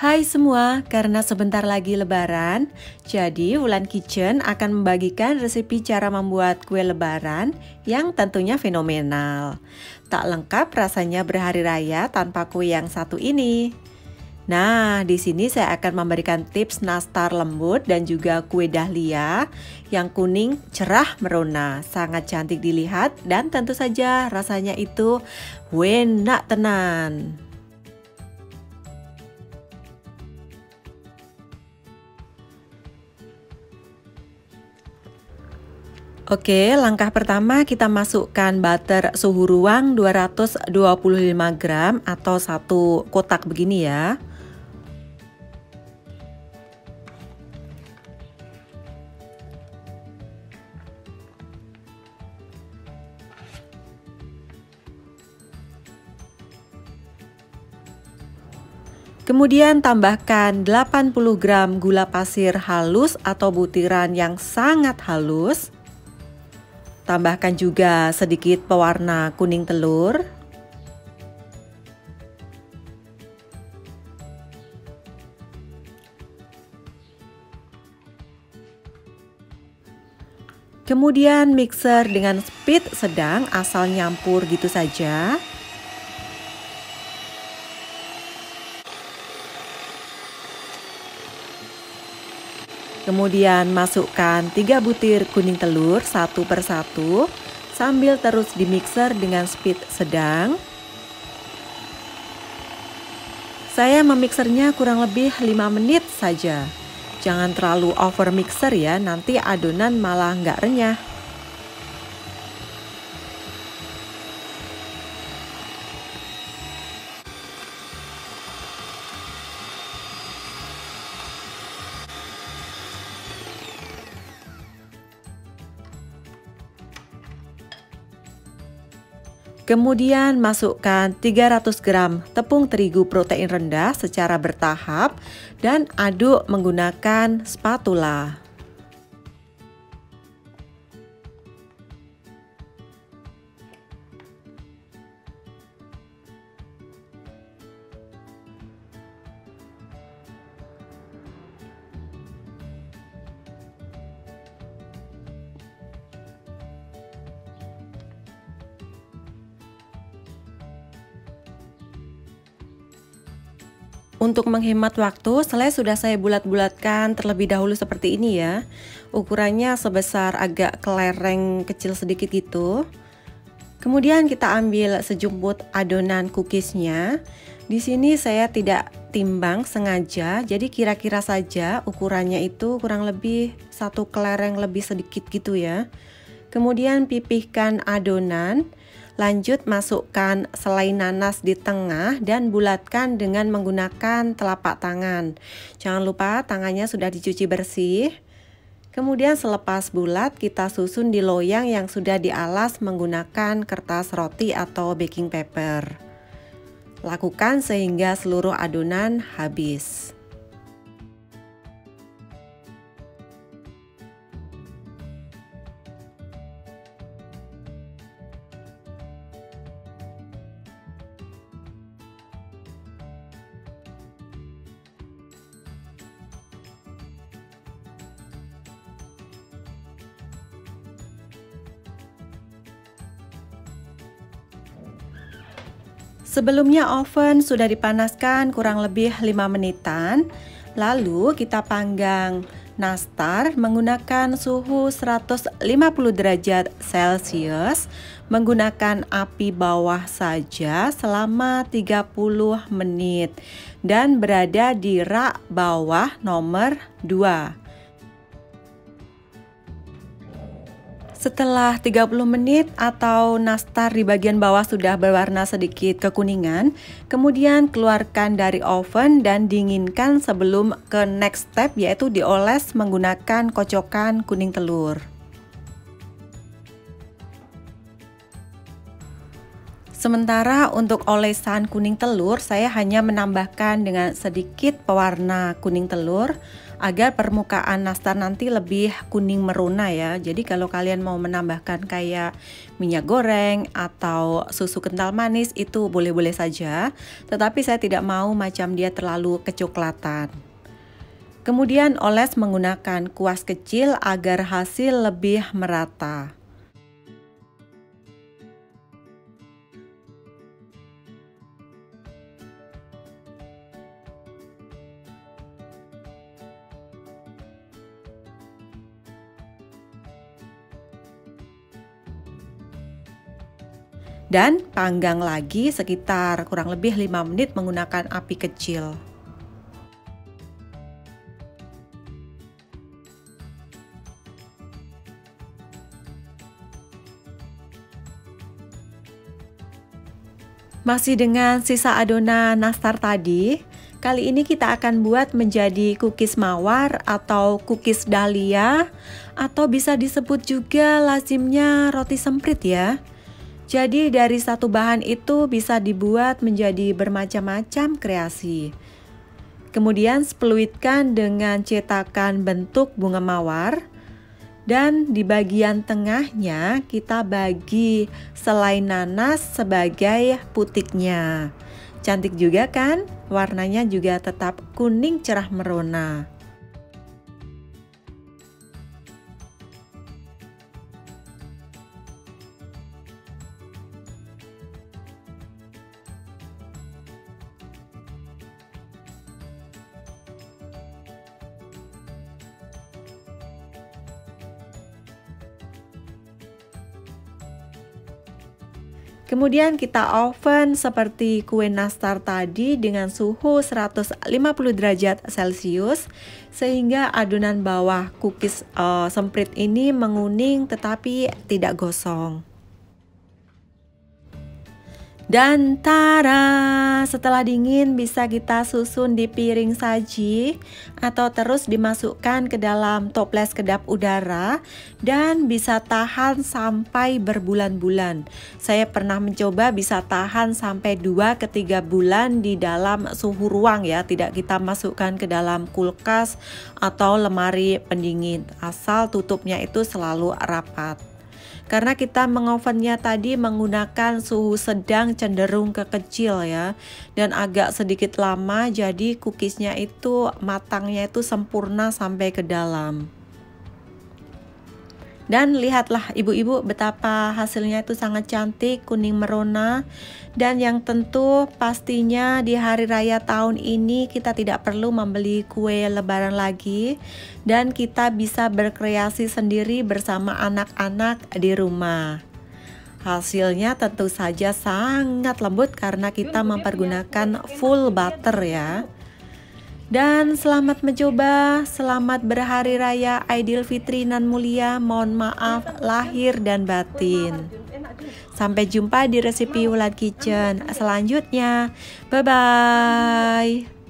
Hai semua, karena sebentar lagi lebaran, jadi Wulan Kitchen akan membagikan resep cara membuat kue lebaran yang tentunya fenomenal. Tak lengkap rasanya berhari raya tanpa kue yang satu ini. Nah, di sini saya akan memberikan tips nastar lembut dan juga kue dahlia yang kuning cerah merona, sangat cantik dilihat dan tentu saja rasanya itu enak tenan. Oke, langkah pertama kita masukkan butter suhu ruang 225 gram atau 1 kotak begini ya. Kemudian tambahkan 80 gram gula pasir halus atau butiran yang sangat halus. Tambahkan juga sedikit pewarna kuning telur. Kemudian mixer dengan speed sedang asal nyampur gitu saja. Kemudian masukkan 3 butir kuning telur satu persatu sambil terus dimixer dengan speed sedang. Saya memixernya kurang lebih 5 menit saja. Jangan terlalu over mixer ya, nanti adonan malah nggak renyah. Kemudian masukkan 300 gram tepung terigu protein rendah secara bertahap dan aduk menggunakan spatula. Untuk menghemat waktu, selai sudah saya bulat-bulatkan terlebih dahulu seperti ini ya. Ukurannya sebesar agak kelereng kecil sedikit gitu. Kemudian kita ambil sejumput adonan cookiesnya. Di sini saya tidak timbang sengaja, jadi kira-kira saja ukurannya itu kurang lebih 1 kelereng lebih sedikit gitu ya. Kemudian pipihkan adonan. Lanjut masukkan selai nanas di tengah dan bulatkan dengan menggunakan telapak tangan. Jangan lupa tangannya sudah dicuci bersih. Kemudian selepas bulat kita susun di loyang yang sudah dialas menggunakan kertas roti atau baking paper. Lakukan sehingga seluruh adonan habis. Sebelumnya oven sudah dipanaskan kurang lebih 5 menitan. Lalu kita panggang nastar menggunakan suhu 150 derajat Celcius menggunakan api bawah saja selama 30 menit dan berada di rak bawah nomor 2. Setelah 30 menit atau nastar di bagian bawah sudah berwarna sedikit kekuningan, kemudian keluarkan dari oven dan dinginkan sebelum ke next step, yaitu dioles menggunakan kocokan kuning telur. Sementara untuk olesan kuning telur, saya hanya menambahkan dengan sedikit pewarna kuning telur agar permukaan nastar nanti lebih kuning merona ya. Jadi kalau kalian mau menambahkan kayak minyak goreng atau susu kental manis itu boleh-boleh saja, tetapi saya tidak mau macam dia terlalu kecoklatan. Kemudian oles menggunakan kuas kecil agar hasil lebih merata. Dan panggang lagi sekitar kurang lebih 5 menit menggunakan api kecil. Masih dengan sisa adonan nastar tadi, kali ini kita akan buat menjadi cookies mawar atau cookies dahlia, atau bisa disebut juga lazimnya roti semprit ya. Jadi dari satu bahan itu bisa dibuat menjadi bermacam-macam kreasi. Kemudian fluidkan dengan cetakan bentuk bunga mawar. Dan di bagian tengahnya kita bagi selai nanas sebagai putiknya. Cantik juga kan? Warnanya juga tetap kuning cerah merona. Kemudian kita oven seperti kue nastar tadi dengan suhu 150 derajat Celcius sehingga adonan bawah cookies semprit ini menguning tetapi tidak gosong. Dan tara, setelah dingin bisa kita susun di piring saji atau terus dimasukkan ke dalam toples kedap udara dan bisa tahan sampai berbulan-bulan. Saya pernah mencoba bisa tahan sampai 2 ke 3 bulan di dalam suhu ruang ya, tidak kita masukkan ke dalam kulkas atau lemari pendingin, asal tutupnya itu selalu rapat. Karena kita mengovennya tadi menggunakan suhu sedang cenderung ke kecil ya, dan agak sedikit lama, jadi cookiesnya itu matangnya itu sempurna sampai ke dalam. Dan lihatlah ibu-ibu betapa hasilnya itu sangat cantik, kuning merona. Dan yang tentu pastinya di hari raya tahun ini kita tidak perlu membeli kue lebaran lagi. Dan kita bisa berkreasi sendiri bersama anak-anak di rumah. Hasilnya tentu saja sangat lembut karena kita mempergunakan full butter ya. Dan selamat mencoba, selamat berhari raya Aidilfitri nan mulia, mohon maaf lahir dan batin. Sampai jumpa di resepi Wulan Kitchen selanjutnya. Bye-bye.